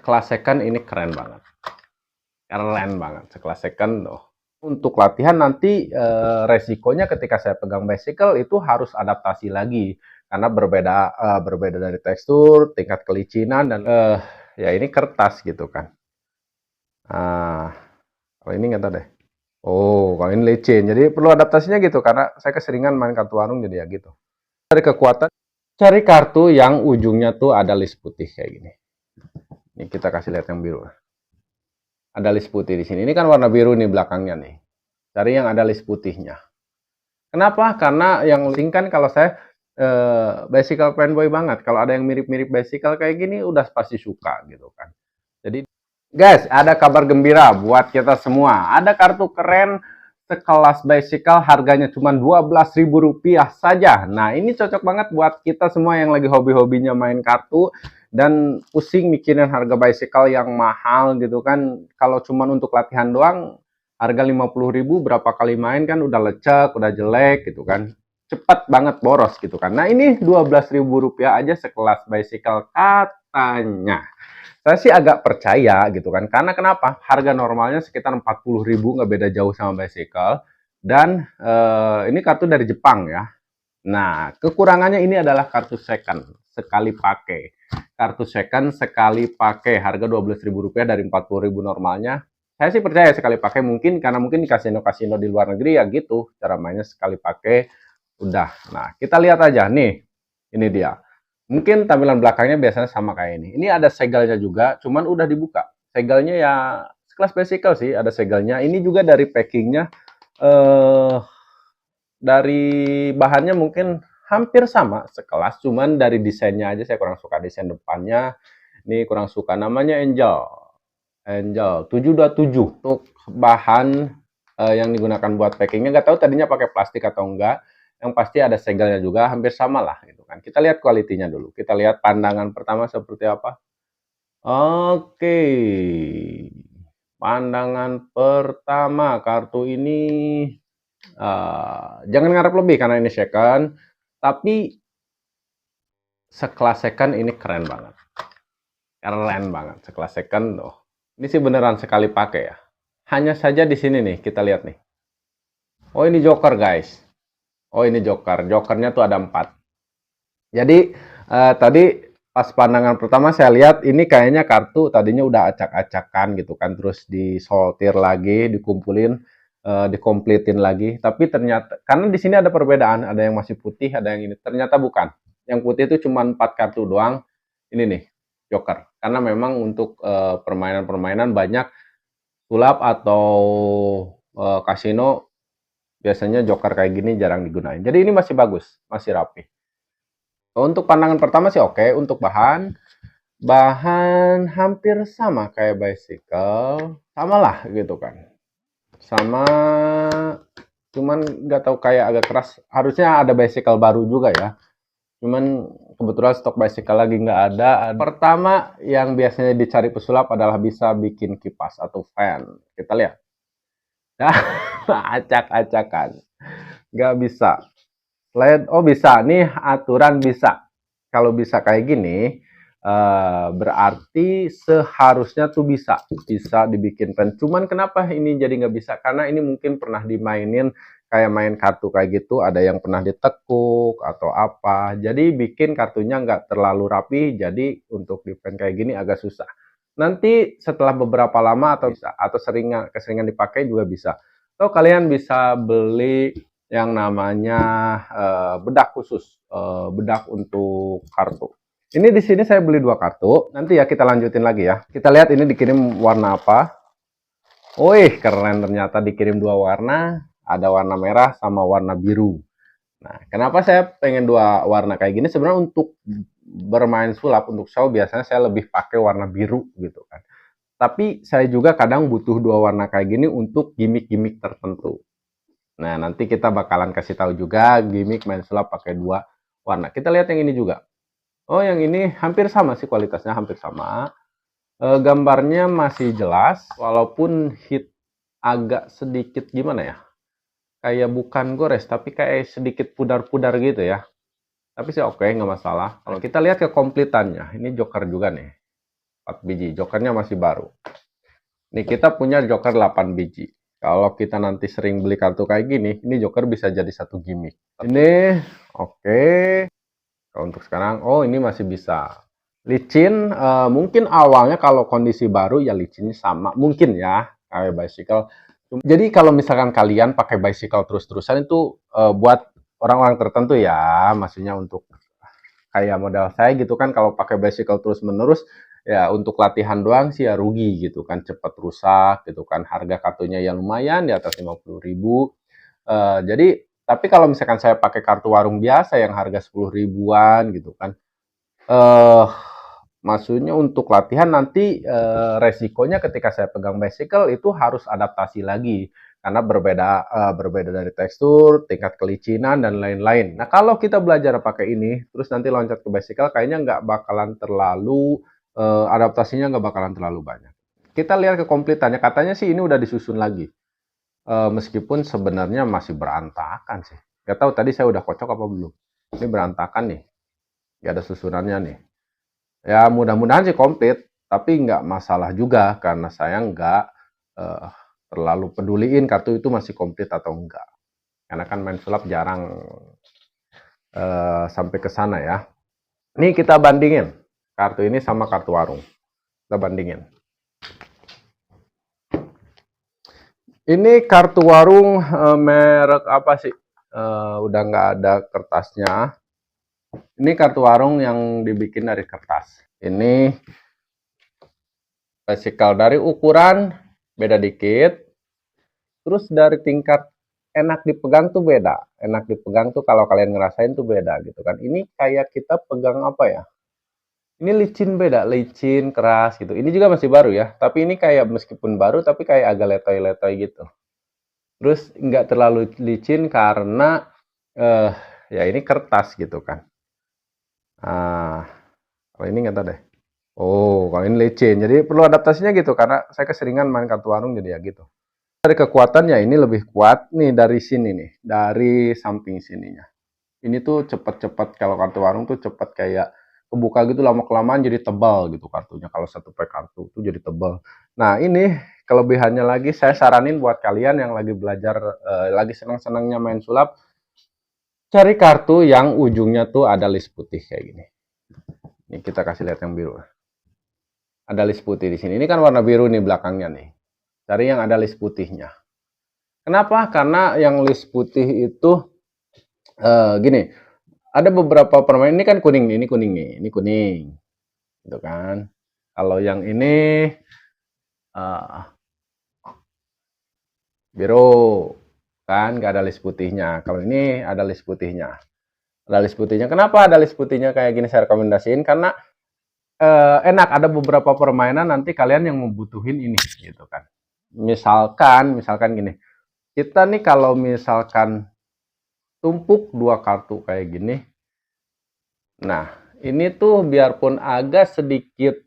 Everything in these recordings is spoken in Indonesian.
sekelas second ini keren banget. Keren banget sekelas second. Untuk latihan nanti resikonya ketika saya pegang bicycle itu harus adaptasi lagi karena berbeda dari tekstur, tingkat kelicinan dan ya ini kertas gitu kan. Kalau ini nggak tahu deh. Oh, kalau ini licin. Jadi perlu adaptasinya gitu karena saya keseringan main kartu warung jadi ya gitu. Dari kekuatan cari kartu yang ujungnya tuh ada list putih kayak gini. Ini kita kasih lihat yang biru. Ada list putih di sini. Ini kan warna biru nih belakangnya nih. Cari yang ada list putihnya. Kenapa? Karena yang link kan kalau saya bicycle fanboy banget. Kalau ada yang mirip-mirip bicycle kayak gini udah pasti suka gitu kan. Jadi guys, ada kabar gembira buat kita semua. Ada kartu keren sekelas bicycle harganya cuma Rp12.000 saja. Nah, ini cocok banget buat kita semua yang lagi hobi-hobinya main kartu dan pusing mikirin harga bicycle yang mahal gitu kan. Kalau cuma untuk latihan doang harga 50.000 berapa kali main kan udah lecek, udah jelek gitu kan. Cepat banget boros gitu kan. Nah, ini Rp12.000 aja sekelas bicycle katanya. Saya sih agak percaya gitu kan. Karena kenapa? Harga normalnya sekitar 40.000, nggak beda jauh sama bicycle. Dan ini kartu dari Jepang ya. Nah, kekurangannya ini adalah kartu second sekali pakai. Kartu second sekali pakai harga Rp12.000 dari Rp40.000 normalnya. Saya sih percaya sekali pakai mungkin karena mungkin di kasino-kasino di luar negeri ya gitu. Cara mainnya sekali pakai udah. Nah, kita lihat aja nih. Ini dia. Mungkin tampilan belakangnya biasanya sama kayak ini. Ini ada segelnya juga, cuman udah dibuka. Segelnya ya sekelas bicycle sih, ada segelnya. Ini juga dari packingnya, dari bahannya mungkin hampir sama sekelas, cuman dari desainnya aja saya kurang suka desain depannya. Ini kurang suka, namanya Angel. Angel 727 untuk bahan yang digunakan buat packingnya. Nggak tahu tadinya pakai plastik atau enggak. Yang pasti ada segelnya juga, hampir sama lah gitu kan. Kita lihat kualitinya dulu. Kita lihat pandangan pertama seperti apa. Oke. Pandangan pertama, kartu ini jangan ngarep lebih karena ini second. Tapi sekelas second ini keren banget. Keren banget sekelas second. Ini sih beneran sekali pakai ya. Hanya saja di sini nih, kita lihat nih. Oh, ini joker guys. Oh, ini joker. Jokernya tuh ada 4. Jadi tadi pas pandangan pertama saya lihat ini kayaknya kartu tadinya udah acak-acakan gitu kan, terus disortir lagi, dikumpulin, dikompletin lagi. Tapi ternyata karena di sini ada perbedaan, ada yang masih putih, ada yang ini. Ternyata bukan. Yang putih itu cuma 4 kartu doang. Ini nih, joker. Karena memang untuk permainan-permainan banyak sulap atau kasino biasanya joker kayak gini jarang digunain. Jadi ini masih bagus, masih rapi. Untuk pandangan pertama sih oke. Untuk bahan hampir sama kayak bicycle, sama lah gitu kan. Sama, cuman nggak tahu kayak agak keras. Harusnya ada bicycle baru juga ya. Cuman kebetulan stok bicycle lagi nggak ada. Pertama yang biasanya dicari pesulap adalah bisa bikin kipas atau fan. Kita lihat. Acak-acakan. Nggak bisa. Slide, oh bisa. Nih aturan bisa. Kalau bisa kayak gini, berarti seharusnya tuh bisa dibikin pen. Cuman kenapa ini jadi nggak bisa? Karena ini mungkin pernah dimainin kayak main kartu kayak gitu, ada yang pernah ditekuk atau apa. Jadi bikin kartunya nggak terlalu rapi, jadi untuk di pen kayak gini agak susah. Nanti setelah beberapa lama atau keseringan dipakai juga bisa. Atau kalian bisa beli yang namanya bedak khusus, bedak untuk kartu. Ini di sini saya beli 2 kartu. Nanti ya kita lanjutin lagi ya. Kita lihat ini dikirim warna apa. Wih, keren ternyata dikirim 2 warna. Ada warna merah sama warna biru. Nah, kenapa saya pengen 2 warna kayak gini? Sebenarnya untuk bermain sulap, untuk show biasanya saya lebih pakai warna biru gitu kan. Tapi saya juga kadang butuh 2 warna kayak gini untuk gimmick-gimmick tertentu. Nah, nanti kita bakalan kasih tahu juga gimmick main sulap pakai 2 warna. Kita lihat yang ini juga. Oh, yang ini hampir sama sih kualitasnya, hampir sama. Gambarnya masih jelas, walaupun hit agak sedikit gimana ya? Kayak bukan gores, tapi kayak sedikit pudar-pudar gitu ya. Tapi sih oke, nggak masalah. Kalau kita lihat kekompletannya, ini joker juga nih. 4 biji. Jokernya masih baru. Nih kita punya joker 8 biji. Kalau kita nanti sering beli kartu kayak gini, ini joker bisa jadi satu gimmick. Ini oke. Kalau untuk sekarang, oh ini masih bisa. Licin, mungkin awalnya kalau kondisi baru ya licinnya sama. Mungkin ya, kayak bicycle. Jadi kalau misalkan kalian pakai bicycle terus-terusan itu buat orang-orang tertentu ya, maksudnya untuk kayak modal saya gitu kan, kalau pakai bicycle terus-menerus ya untuk latihan doang sih ya rugi gitu kan, cepet rusak gitu kan, harga kartunya ya lumayan di atas 50.000. Jadi tapi kalau misalkan saya pakai kartu warung biasa yang harga 10 ribuan gitu kan, eh maksudnya untuk latihan nanti resikonya ketika saya pegang bicycle itu harus adaptasi lagi karena berbeda dari tekstur, tingkat kelicinan dan lain-lain. Nah kalau kita belajar pakai ini, terus nanti loncat ke bicycle, kayaknya nggak bakalan terlalu adaptasinya nggak bakalan terlalu banyak. Kita lihat kekomplitannya, katanya sih ini udah disusun lagi. Meskipun sebenarnya masih berantakan sih. Gak tahu tadi saya udah kocok apa belum. Ini berantakan nih, gak ada susunannya nih. Ya mudah-mudahan sih komplit, tapi nggak masalah juga karena saya nggak eh, terlalu peduliin kartu itu masih komplit atau enggak. Karena kan main sulap jarang sampai ke sana ya. Ini kita bandingin kartu ini sama kartu warung. Kita bandingin. Ini kartu warung merek apa sih? Udah nggak ada kertasnya. Ini kartu warung yang dibikin dari kertas. Ini bicycle dari ukuran beda dikit. Terus dari tingkat enak dipegang tuh beda. Enak dipegang tuh kalau kalian ngerasain tuh beda gitu kan. Ini kayak kita pegang apa ya? Ini licin beda, licin, keras gitu. Ini juga masih baru ya. Tapi ini kayak meskipun baru tapi kayak agak letoy-letoy gitu. Terus nggak terlalu licin karena ya ini kertas gitu kan. Kalau ini nggak tahu deh. Oh, kalau ini licin. Jadi perlu adaptasinya gitu karena saya keseringan main kartu warung jadi ya gitu. Dari kekuatannya ini lebih kuat nih dari sini nih, dari samping sininya. Ini tuh cepet-cepet kalau kartu warung tuh cepet kayak kebuka gitu lama-kelamaan jadi tebal gitu kartunya. Kalau satu pack kartu tuh jadi tebal. Nah ini kelebihannya lagi saya saranin buat kalian yang lagi belajar, lagi senang-senangnya main sulap, cari kartu yang ujungnya tuh ada list putih kayak gini. Ini kita kasih lihat yang biru. Ada list putih di sini. Ini kan warna biru nih belakangnya nih. Cari yang ada list putihnya. Kenapa? Karena yang list putih itu gini, ada beberapa permainan ini kan kuning nih, ini kuning nih, ini kuning, gitu kan. Kalau yang ini biru, kan nggak ada list putihnya. Kalau ini ada list putihnya. Ada list putihnya. Kenapa ada list putihnya kayak gini saya rekomendasiin? Karena enak, ada beberapa permainan nanti kalian yang membutuhin ini, gitu kan. Misalkan gini, kita nih kalau misalkan tumpuk dua kartu kayak gini, nah ini tuh biarpun agak sedikit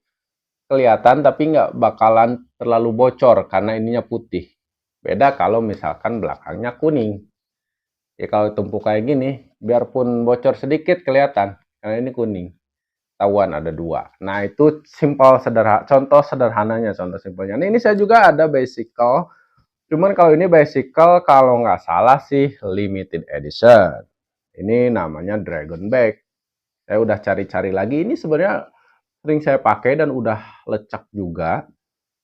kelihatan tapi nggak bakalan terlalu bocor karena ininya putih. Beda kalau misalkan belakangnya kuning. Ya kalau tumpuk kayak gini, biarpun bocor sedikit kelihatan karena ini kuning. Tahuan ada dua. Nah itu simpel sederhana, contoh sederhananya, contoh simpelnya. Nah, ini saya juga ada bicycle. Cuman kalau ini bicycle kalau nggak salah sih limited edition. Ini namanya Dragon Back. Saya udah cari-cari lagi. Ini sebenarnya sering saya pakai dan udah lecek juga.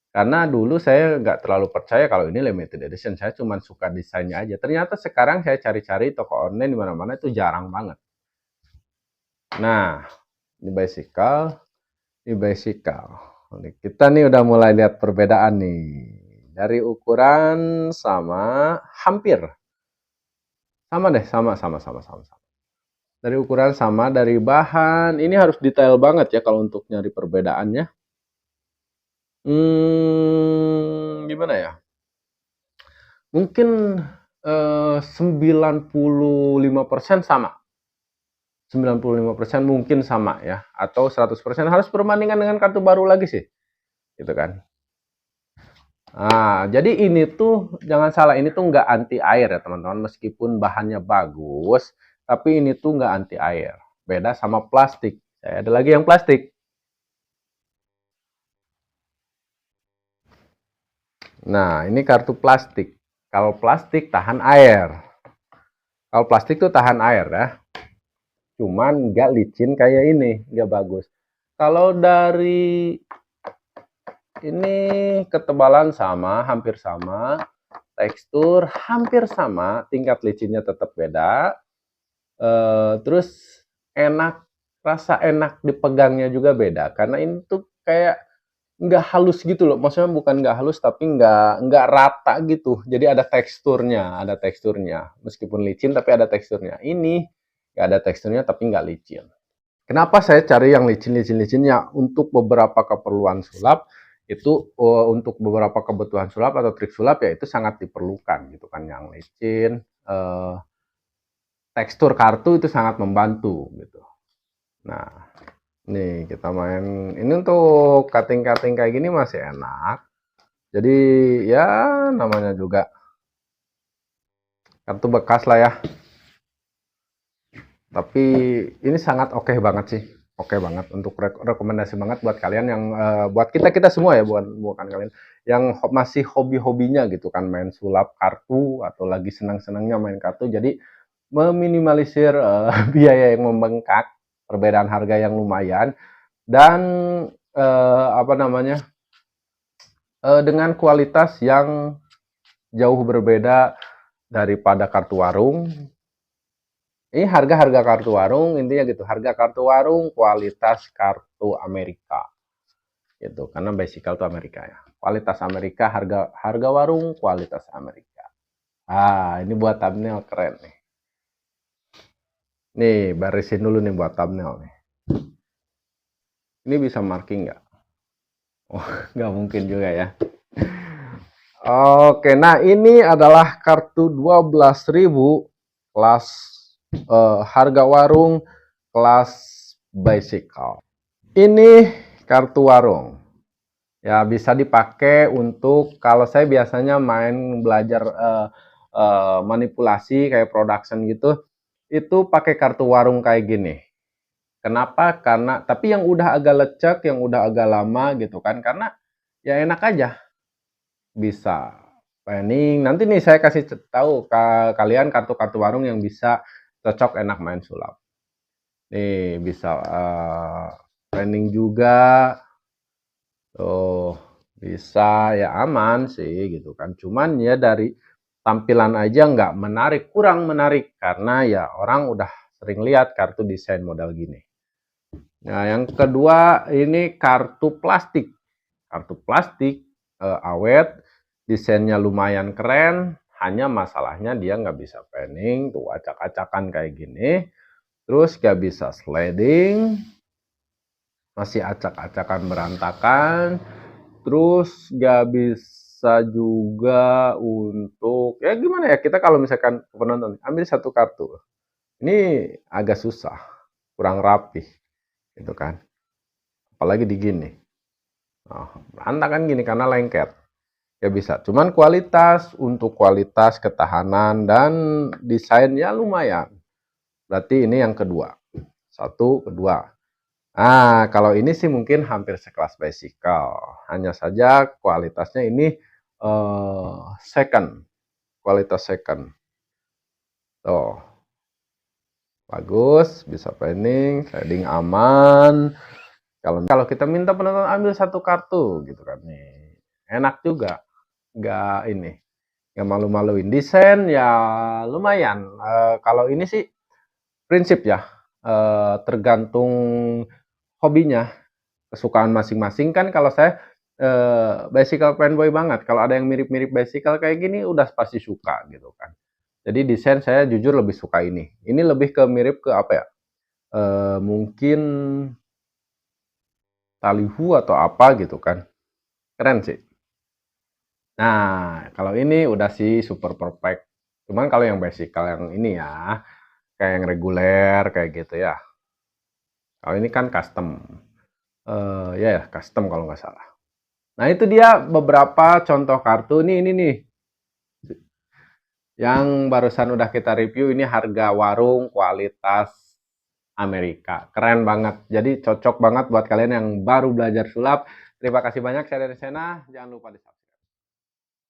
Karena dulu saya nggak terlalu percaya kalau ini limited edition. Saya cuma suka desainnya aja. Ternyata sekarang saya cari-cari toko online di mana-mana itu jarang banget. Nah, ini bicycle. Ini bicycle. Kita nih udah mulai lihat perbedaan nih. Dari ukuran sama hampir. Sama deh, sama. Dari ukuran sama, dari bahan. Ini harus detail banget ya kalau untuk nyari perbedaannya. Gimana ya? Mungkin 95% sama. 95% mungkin sama ya. Atau 100% harus perbandingan dengan kartu baru lagi sih. Gitu kan. Nah, jadi ini tuh jangan salah, ini tuh nggak anti air ya teman-teman. Meskipun bahannya bagus, tapi ini tuh nggak anti air. Beda sama plastik. Ada lagi yang plastik. Nah, ini kartu plastik. Kalau plastik tahan air. Kalau plastik tuh tahan air ya. Cuman nggak licin kayak ini, nggak bagus. Kalau dari ini ketebalan sama, hampir sama, tekstur hampir sama, tingkat licinnya tetap beda. Terus enak, rasa enak dipegangnya juga beda. Karena ini tuh kayak nggak halus gitu loh. Maksudnya bukan nggak halus, tapi nggak rata gitu. Jadi ada teksturnya, ada teksturnya. Meskipun licin, tapi ada teksturnya. Ini nggak ada teksturnya, tapi nggak licin. Kenapa saya cari yang licin-licinnya? Untuk beberapa keperluan sulap, itu untuk beberapa kebutuhan sulap atau trik sulap ya itu sangat diperlukan gitu kan, yang licin. Tekstur kartu itu sangat membantu gitu. Nah, nih kita main ini untuk cutting-cutting kayak gini masih enak. Jadi ya namanya juga kartu bekas lah ya. Tapi ini sangat oke banget sih. Oke banget untuk rekomendasi banget buat kalian yang buat kita semua ya, bukan kalian yang masih hobi-hobinya gitu kan main sulap kartu atau lagi senang-senangnya main kartu. Jadi meminimalisir biaya yang membengkak, perbedaan harga yang lumayan, dan apa namanya dengan kualitas yang jauh berbeda daripada kartu warung. Ini harga-harga kartu warung, intinya gitu, harga kartu warung, kualitas kartu Amerika gitu, karena bicycle itu Amerika ya, kualitas Amerika, harga warung, kualitas Amerika. Ini buat thumbnail keren nih, barisin dulu nih buat thumbnail nih. Ini bisa marking nggak? Oh, nggak mungkin juga ya. Oke, nah ini adalah kartu 12.000 kelas harga warung, kelas bicycle. Ini kartu warung. Ya bisa dipakai untuk, kalau saya biasanya main belajar manipulasi kayak production gitu, itu pakai kartu warung kayak gini. Kenapa? Karena tapi yang udah agak lecek, yang udah agak lama gitu kan, karena ya enak aja. Bisa planning. Nanti nih saya kasih tahu ke kalian kartu-kartu warung yang bisa cocok enak main sulap. Nih bisa planning juga. Tuh, bisa ya aman sih gitu kan. Cuman ya dari tampilan aja nggak menarik, kurang menarik karena ya orang udah sering lihat kartu desain model gini. Nah, yang kedua ini kartu plastik. Kartu plastik awet, desainnya lumayan keren, hanya masalahnya dia nggak bisa panning, tuh acak-acakan kayak gini. Terus nggak bisa sliding, masih acak-acakan berantakan. Terus nggak bisa juga untuk, ya gimana ya, kita kalau misalkan penonton ambil satu kartu, ini agak susah, kurang rapi, gitu kan. Apalagi di gini. Nah, berantakan gini karena lengket. Ya bisa. Cuman untuk kualitas ketahanan dan desainnya lumayan. Berarti ini yang kedua. Satu, kedua. Nah, kalau ini sih mungkin hampir sekelas bicycle. Hanya saja kualitasnya ini second. Kualitas second. Tuh. Bagus, bisa planning, sliding aman. Kalau kita minta penonton ambil satu kartu gitu kan nih. Enak juga. Nggak ini. Nggak malu-maluin. Desain ya lumayan. Kalau ini sih prinsip ya. Tergantung hobinya, kesukaan masing-masing kan. Kalau saya bicycle fanboy banget. Kalau ada yang mirip-mirip bicycle kayak gini udah pasti suka gitu kan. Jadi desain saya jujur lebih suka ini. Ini lebih ke mirip ke apa ya? Mungkin talihu atau apa gitu kan. Keren sih. Nah, kalau ini udah sih super perfect. Cuman kalau yang bicycle yang ini ya, kayak yang reguler kayak gitu ya. Kalau ini kan custom. Ya, custom kalau nggak salah. Nah, itu dia beberapa contoh kartu. Ini nih. Yang barusan udah kita review, ini harga warung kualitas Amerika. Keren banget. Jadi cocok banget buat kalian yang baru belajar sulap. Terima kasih banyak. Saya dari Sena. Jangan lupa di subscribe.